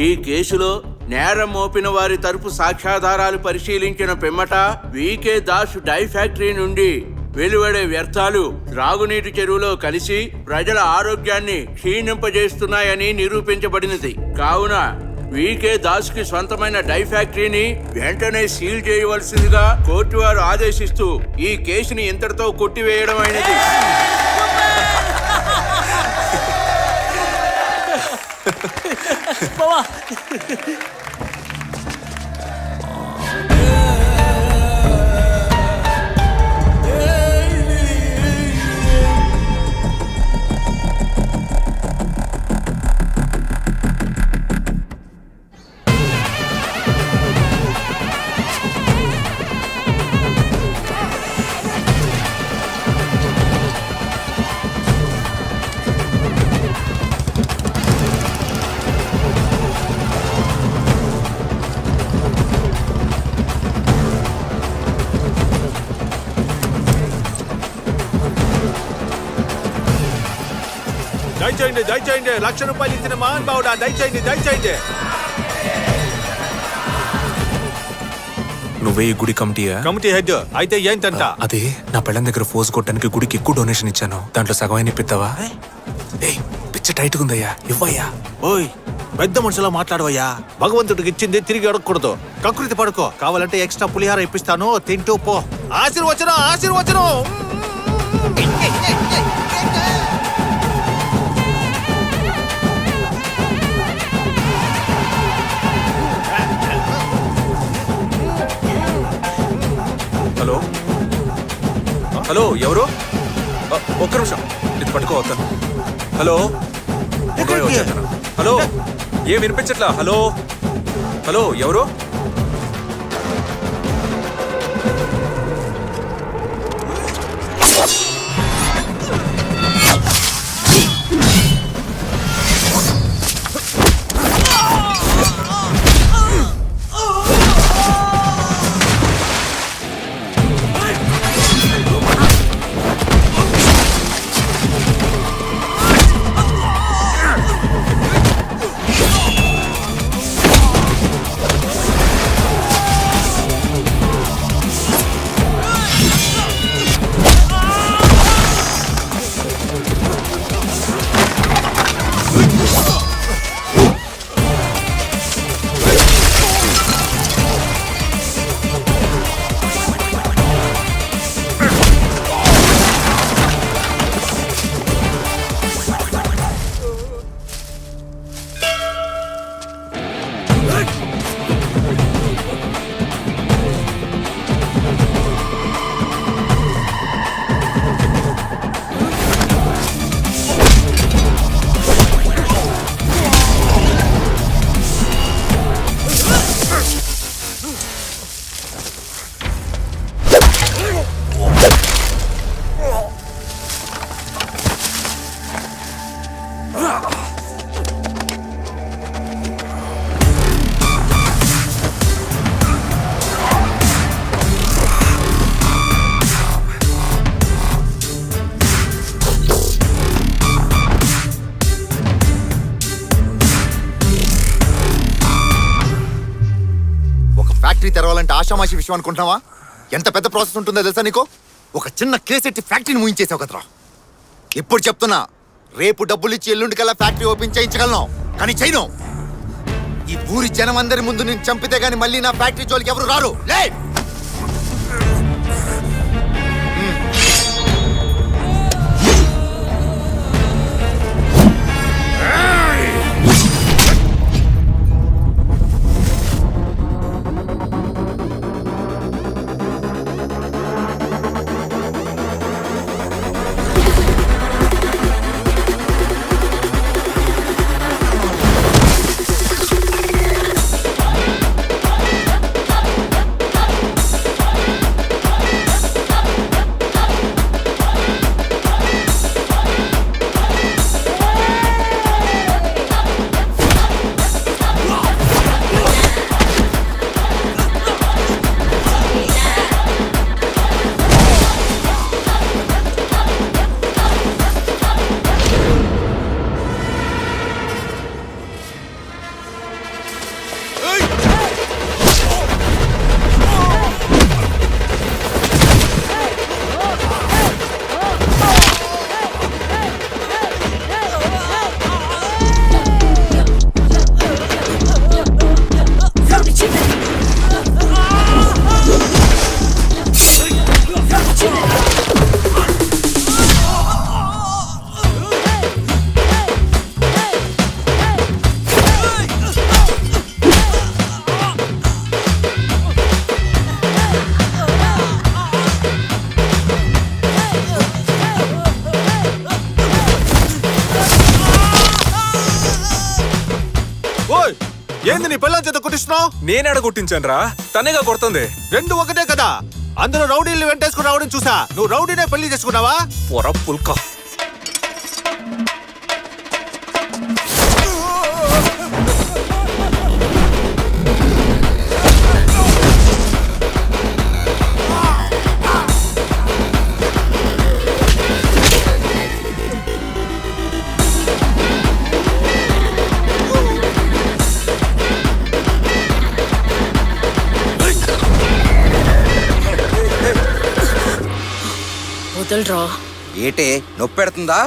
ఈ కేసులో నేరం మోపిన వారి తరపు సాక్ష్యాధారాలు పరిశీలించిన పిమ్మట వికే దాస్ డై ఫ్యాక్టరీ నుండి వెలువడే వ్యర్థాలు త్రాగునీటి చెరువులో కలిసి ప్రజల ఆరోగ్యాన్ని క్షీణింపజేస్తున్నాయని నిరూపించబడినది. కావున వికే దాస్ కి సొంతమైన డై ఫ్యాక్టరీని వెంటనే సీల్ చేయవలసిందిగా కోర్టు వారు ఆదేశిస్తూ ఈ కేసుని ఇంతటితో కొట్టివేయడం అయినది. దయచేయండి. ₹1,00,000 ఇచ్చిన మహాన్ బావుడా, దయచేయండి. నువ్వే ఈ గుడి కమిటీ హెడ్ అయితే ఏంటంట? అదే నా పెళ్ళం దగ్గర ఫోజ్ కొట్టడానికి గుడికి ఎక్కువ డొనేషన్ ఇచ్చాను, దాంట్లో సగమైన ఇప్పిస్తావా? పిచ్చ టైట్ ఉందయ్యా, ఇవ్వయ్యా. ఓయ్, పెద్ద మనుషులా మాట్లాడవయ్యా. భగవంతుడికి ఇచ్చింది తిరిగి అడగకూడదు. కకృతి పడుకో. కావాలంటే ఎక్స్ట్రా పులిహార ఇప్పిస్తాను, తింటూ పో. ఆశీర్వచనం. హలో, ఎవరు? ఒక్క నిమిషం, ఇది పట్టుకోవద్దాను. హలో, ఏం వినిపించట్లా? హలో, ఎవరు? తెరవాలంటే ఆషామాషి విషయం అనుకుంటున్నావా? ఎంత పెద్ద ప్రాసెస్ ఉంటుందో తెలుసా నీకు? ఒక చిన్న కేసెట్టి ఫ్యాక్టరీని ముయించేసావు కదరా. ఇప్పుడు చెప్తున్నా, రేపు డబ్బులు ఇచ్చి ఎల్లుండికల్లా ఫ్యాక్టరీ ఓపెన్ చేయించగలను, కానీ చేయను. ఈ ఊరి జనం అందరి ముందు నేను చంపితే గానీ మళ్ళీ నా ఫ్యాక్టరీ జోలికి ఎవరు రారు. లే ఏంది నీ పిల్లల చేత కొట్టిస్తున్నావు? నేనేడ కొట్టించాను రా, తనేగా కొడుతుంది. రెండు ఒకటే కదా. అందరూ రౌడీలు వెంటేసుకుని రావడం చూసా. నువ్వు రౌడీనే పెళ్లి చేసుకున్నావా? పొర పుల్క. వదలరా. ఏటే నొప్పి పెడుతుందా?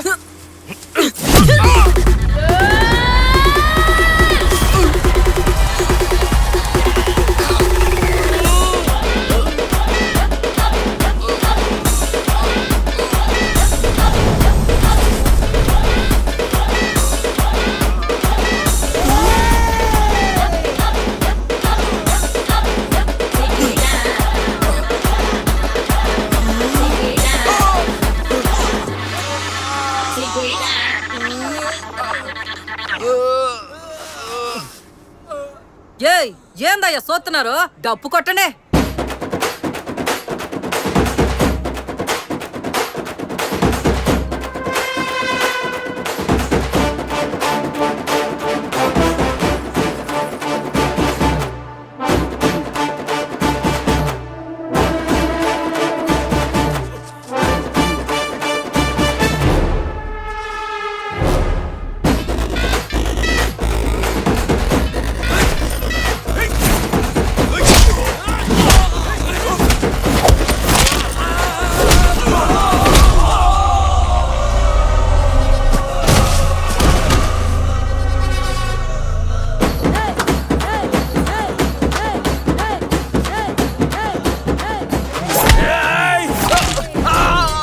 ఏయ్, ఏందయ్యా సోతున్నారు? డప్పు కొట్టండి.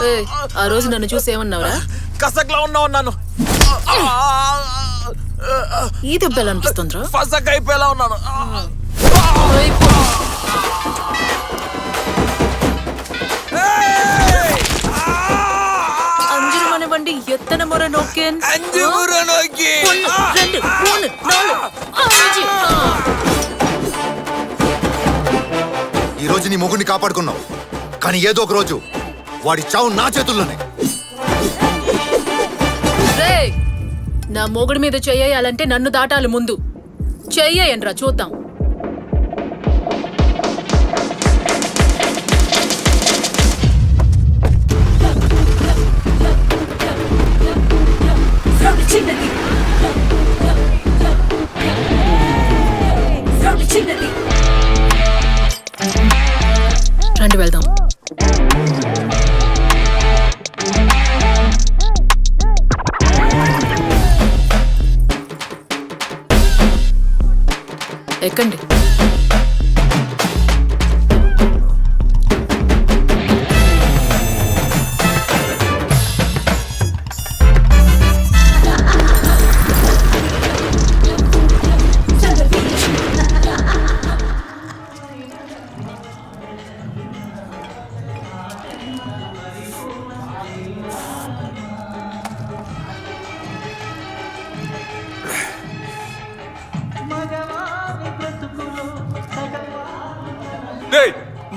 ఏయ్, ఆ రోజు నన్ను చూసి ఏమన్నావురా? కసక్లా ఉన్నాను. ఈ దెబ్బలు అనిపిస్తుందిరా. ఫసక్ అయిపోయేలా ఉన్నాను. అంజుమనివ్వండి, ఎత్తన మొర నొక్కేన్. ఈ రోజు నీ మొగుడిని కాపాడుకున్నావు, కానీ ఏదో ఒక రోజు వాడి చావు నా చేతుల్లోనే. రేయ్, నా మొగుడి మీద చెయ్యాలంటే నన్ను దాటాలి ముందు. చెయ్యరా చూద్దాం. రండి వెళ్దాం. ఎక్కండి.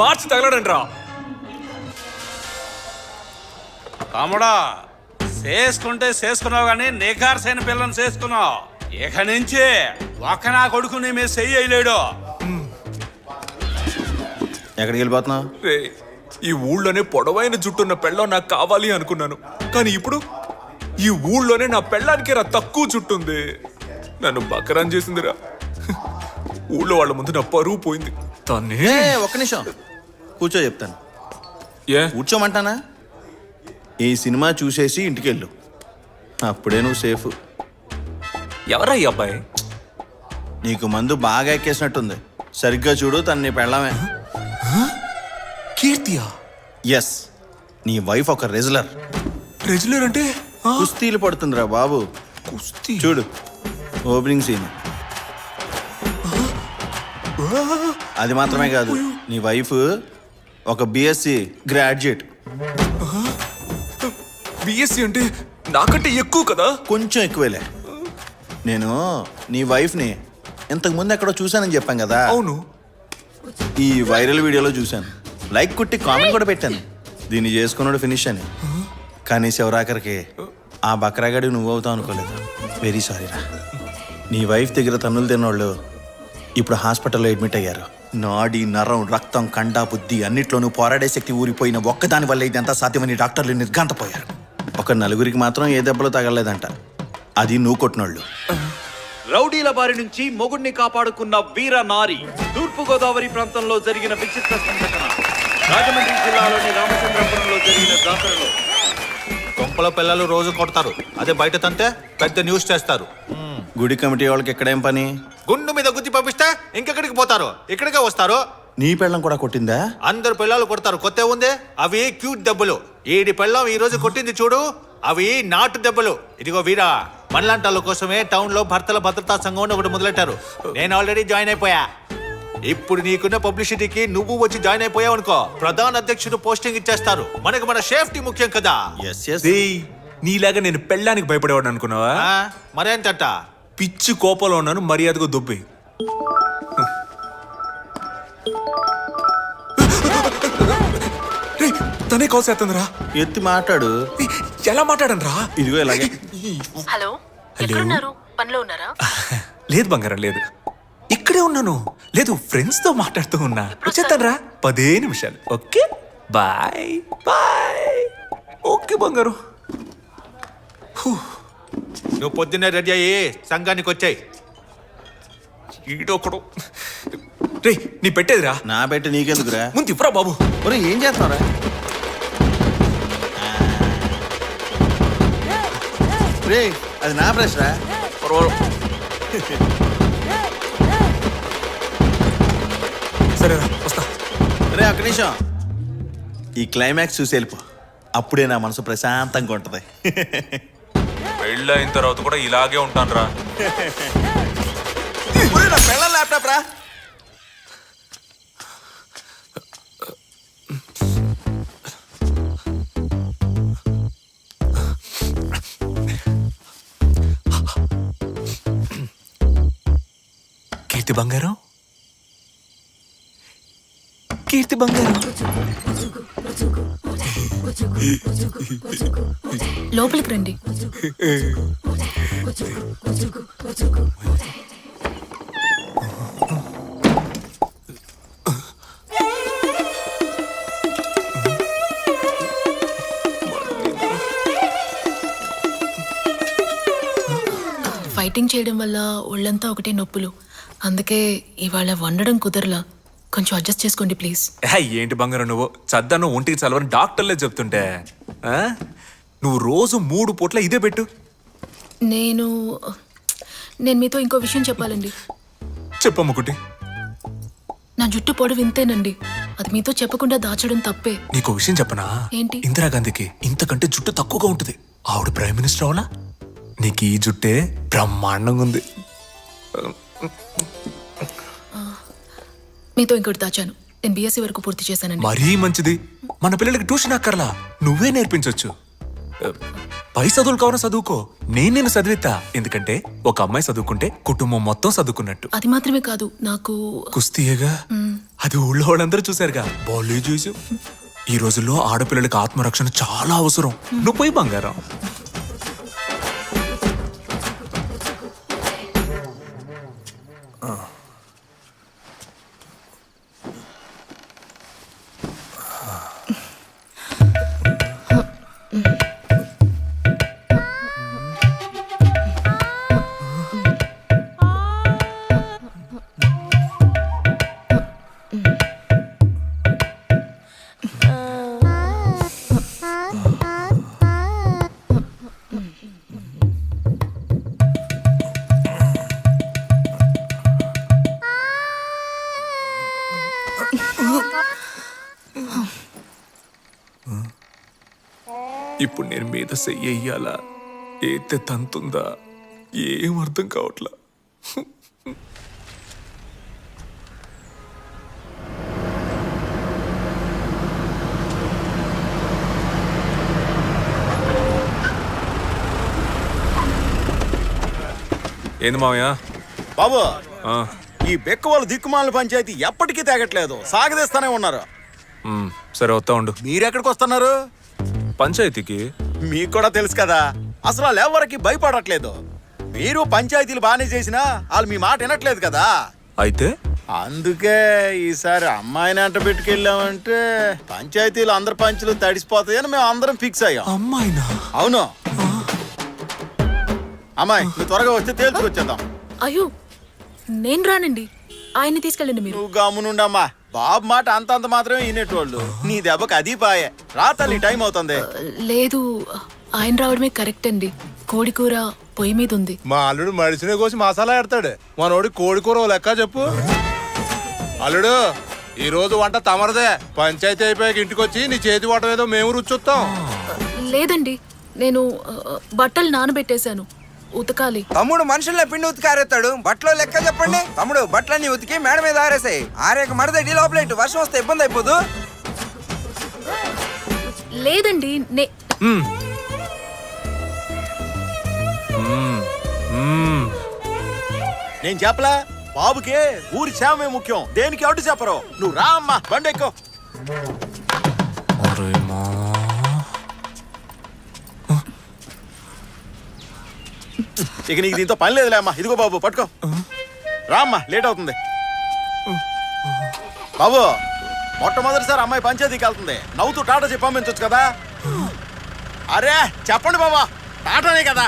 మార్చి తగలడండి రా. తమ్ముడా, చేసుకుంటే చేసుకున్నావు కానీ నిఖార్సైన పిల్లని చేసుకున్నావు. ఇక నుంచి ఒక్క నా కొడుకు నీ మీద చెయ్యి వేయలేడు. ఎక్కడికి వెళ్ళిపోతున్నావు? రే, ఈ ఊళ్ళోనే పొడవైన జుట్టున్న పెళ్ళం నాకు కావాలి అనుకున్నాను, కానీ ఇప్పుడు ఈ ఊళ్ళోనే నా పెళ్ళానికి రా తక్కువ జుట్టుంది. నన్ను బకరాన్ చేసిందిరా. ఊళ్ళో వాళ్ళ ముందు నా పరువు పోయింది. తనే ఒక్క నిమిషం కూర్చో, చెప్తాను. ఏ కూర్చోమంటానా? ఈ సినిమా చూసేసి ఇంటికెళ్ళు, అప్పుడే నువ్వు సేఫ్. ఎవరా ఈ అబ్బాయి? నీకు మందు బాగా ఎక్కేసినట్టుంది. సరిగ్గా చూడు, తను నీ పెళ్ళామే. కీర్తియా? ఎస్, నీ వైఫ్ ఒక రెజ్లర్. రెజ్యులర్ అంటే? కుస్తీలు పడుతుందిరా బాబు. కుస్తీ? చూడు ఓపెనింగ్ సీన్. అది మాత్రమే కాదు, నీ వైఫ్ ఒక బిఎస్సి గ్రాడ్యుయేట్. బిఎస్సి అంటే నాకంటే ఎక్కువ కదా? కొంచెం ఎక్కువేలే. నేను నీ వైఫ్ని ఇంతకు ముందు ఎక్కడో చూశానని చెప్పాం కదా. అవును. ఈ వైరల్ వీడియోలో చూశాను. లైక్ కుట్టి కామెంట్ కూడా పెట్టాను, దీన్ని చేసుకున్నాడు ఫినిష్ అని. కానీ శివరాకరికి ఆ బక్రాగాడి నువ్వు అవుతావు అనుకోలేదు. వెరీ సారీ రా. నీ వైఫ్ దగ్గర తన్నులు తిన్నోళ్ళు ఇప్పుడు హాస్పిటల్లో అడ్మిట్ అయ్యారు. నాడి నరం రక్తం కండ బుద్ధి అన్నిట్లోనూ పోరాడే శక్తి ఊరిపోయిన ఒక్కదాని వల్ల ఇదంతా సాధ్యమని డాక్టర్లు నిర్ఘాంతపోయారు. ఒక నలుగురికి మాత్రం ఏ దెబ్బలు తగలలేదంట, అది నువ్వు కొట్టినోళ్ళు. రౌడీల బారి నుంచి మొగుడిని కాపాడుకున్న వీర నారి. తూర్పుగోదావరి ప్రాంతంలో జరిగిన విచిత్ర సంఘటన. రాజమండ్రి జిల్లాలోని రామచంద్రపురంలో జరిగిన జాతరలో కొంపల పిల్లలు రోజు కొడతారు, అదే బయట తంతే పెద్ద న్యూస్ చేస్తారు. గుడి కమిటీ వాళ్ళకి ఎక్కడేం పని? గుండు మీద గుద్ది పంపిస్తే ఇంకెక్కడికి పోతారు, ఇక్కడికే వస్తారు. నీ పెళ్ళం కూడా కొట్టిందా? అందరు పిల్లలు కొడతారు, కొత్త ఉంది. అవి క్యూట్ దెబ్బలు. ఈడి పెళ్ళం ఈ రోజు కొట్టింది చూడు, అవి నాటు దెబ్బలు. ఇదిగో వీరా, మనలాంటి కోసమే టౌన్ లో భర్తల భద్రతా సంఘం ఒకటి మొదలెట్టారు. నేను ఆల్రెడీ జాయిన్ అయిపోయా. ఇప్పుడు నీకున్న పబ్లిసిటీకి నువ్వు వచ్చి జాయిన్ అయిపోయావు అనుకో, ప్రధాన అధ్యక్షుడు పోస్టింగ్ ఇచ్చేస్తారు. మనకు మన సేఫ్టీ ముఖ్యం కదా. డేయ్, నీలాగా నేను పెళ్ళానికి భయపడేవాడు అనుకున్నావా? మరేంతట పిచ్చి కోపంలో ఉన్నాను, మర్యాదగా దొబ్బి. తనే కాల్ చేస్తుందిరా. ఎత్తి మాట్లాడు. ఎలా మాట్లాడను రా? ఇదిగో ఇలాగే. హలో, ఎక్కడున్నారు? పనిలో ఉన్నారా? లేదు బంగారం, లేదు, ఇక్కడే ఉన్నాను. లేదు, ఫ్రెండ్స్ తో మాట్లాడుతూ ఉన్నా. వచ్చేస్తాను రా, 10 నిమిషాలు. Okay, bye bye. ఓకే బంగారం. నువ్వు పొద్దున్నే రెడీ అయ్యి సంఘానికి వచ్చాయి. ఈడొకడు. రే, నీ పెట్టేదిరా. నా పెట్టి నీకెందుకురా? ముందు ఇవ్వరా బాబు. ఒరేయ్, ఏం చేస్తున్నారా? రే, అది నా బ్రష్ రా. సరేరా, వస్తా. రే, ఒక్క నిమిషం. ఈ క్లైమాక్స్ చూసి వెళ్ళిపో, అప్పుడే నా మనసు ప్రశాంతంగా ఉంటది. పెళ్ళైన తర్వాత కూడా ఇలాగే ఉంటాను రా. నా పెళ్ళ ల్యాప్టాప్ రా. కీర్తి బంగారం, కీర్తి బంగారం. లోపలికి రండి. ఫైటింగ్ చేయడం వల్ల ఒళ్ళంతా ఒకటే నొప్పులు, అందుకే ఇవాళ వండడం కుదరలా. కొంచెం అడ్జస్ట్ చేసుకోండి ప్లీజ్. ఏంటి బంగారం నువ్వు చద్దాను ఒంటికి చదవని డాక్టర్లే చెప్తుంటే నువ్వు రోజు 3 పూట్ల ఇదే పెట్టు. నేను మీతో ఇంకో విషయం చెప్పాలండి. చెప్పమ్ముకుటి. నా జుట్టు పొడవు ఇంతేనండి, అది మీతో చెప్పకుండా దాచడం తప్పే. నీకు విషయం చెప్పనా? ఏంటి? ఇందిరాగాంధీకి ఇంతకంటే జుట్టు తక్కువగా ఉంటుంది. ఆవిడ ప్రైమ్ మినిస్టర్ అవునా? నీకు ఈ జుట్టే బ్రహ్మాండంగా ఉంది. మీతో ఇంకోటి దాచాను. నేను బీఎస్సీ వరకు పూర్తి చేశానండి. మరీ మంచిది. మన పిల్లలకి ట్యూషన్ అక్కర్లా, నువ్వే నేర్పించొచ్చు. పై చదువులు కావాలని చదువుకో, నేను చదివిస్తా. ఎందుకంటే ఒక అమ్మాయి చదువుకుంటే కుటుంబం మొత్తం చదువుకున్నట్టు. అది మాత్రమే కాదు, నాకు కుస్తీయేగా, అది ఊళ్ళో వాళ్ళందరూ చూశారుగా. బాలే చూసి. ఈ రోజుల్లో ఆడపిల్లలకి ఆత్మరక్షణ చాలా అవసరం. నువ్వు పోయి బంగారం. ఇప్పుడు నేను మీద చెయ్యాలా, ఏతే తంతుందా, ఏం అర్థం కావట్లా. ఏంది మావయ్య? బాబు, ఈ బెక్క వాళ్ళు దిక్కుమాల పంచాయతీ ఎప్పటికీ తేగట్లేదు, సాగదీస్తానే ఉన్నారు. సరే వస్తా ఉండు. మీరెక్కడికి వస్తున్నారు? పంచాయతీకి. మీకు కూడా తెలుసు కదా, అసలు వాళ్ళు ఎవరికి భయపడట్లేదు. మీరు పంచాయతీలు బాగానే చేసినా వాళ్ళు మీ మాట వినట్లేదు కదా. అయితే అందుకే ఈసారి అమ్మాయిని అంట పెట్టుకెళ్ళామంటే పంచాయతీలు అందరి పంచులు తడిసిపోతాయని మేము అందరం ఫిక్స్ అయ్యాం. అమ్మాయినా? అవును. అమ్మాయి నువ్వు త్వరగా వస్తే తేల్చుకొచ్చేద్దాం. అయ్యో నేను రానండి, ఆయన్ని తీసుకెళ్ళండి మీరు. నువ్వు గమ్మునుండమ్మా, బాబు మాట అంతంత మాత్రమే వినేటోళ్ళు. నీ దెబ్బకి అది పాయే. రా తల్లి, టైం అవుతుంది. లేదు, ఆయన రావడమే కరెక్ట్ అండి. కోడి కూర పొయ్యి మీద ఉంది. మా అల్లుడు మడిసినే కోసి మసాలా ఎడతాడు, మనోడి కోడి కూర ఓ లెక్క చెప్పు. అల్లుడు ఈ రోజు వంట తమరదే. పంచాయతీ అయిపోయాక ఇంటికి వచ్చి నీ చేతి వంట ఏదో మేము రుచొస్తాం. లేదండి, నేను బట్టలు నానబెట్టేశాను, ఉతకాలి. తమ్ముడు మనుషుల్లో పిండి ఉతికారేస్తాడు, బట్టలో లెక్క చెప్పండి. తమ్ముడు బట్టలన్నీ ఉతికి మేడ మీద ఆరేసాయి. ఆరేక మడదడి లోపల వర్షం వస్తే ఇబ్బంది అయిపోదు. లేదండి, నేను చెప్పలా, బాబుకే ఊరి క్షేమమే ముఖ్యం, దేనికి అడ్డు చెప్పరు. నువ్వు రా అమ్మా, బండి ఎక్కు. ఇక నీకు దీంతో పని లేదులే అమ్మా. ఇదిగో బాబు పట్టుకో. రా అమ్మా, లేట్ అవుతుంది. బాబు మొట్టమొదటిసారి అమ్మాయి పంచాయతీకి వెళ్తుంది, నవ్వుతూ టాటా చెప్పి పంపించవచ్చు కదా. అరే చెప్పండి బాబా, టాటానే కదా.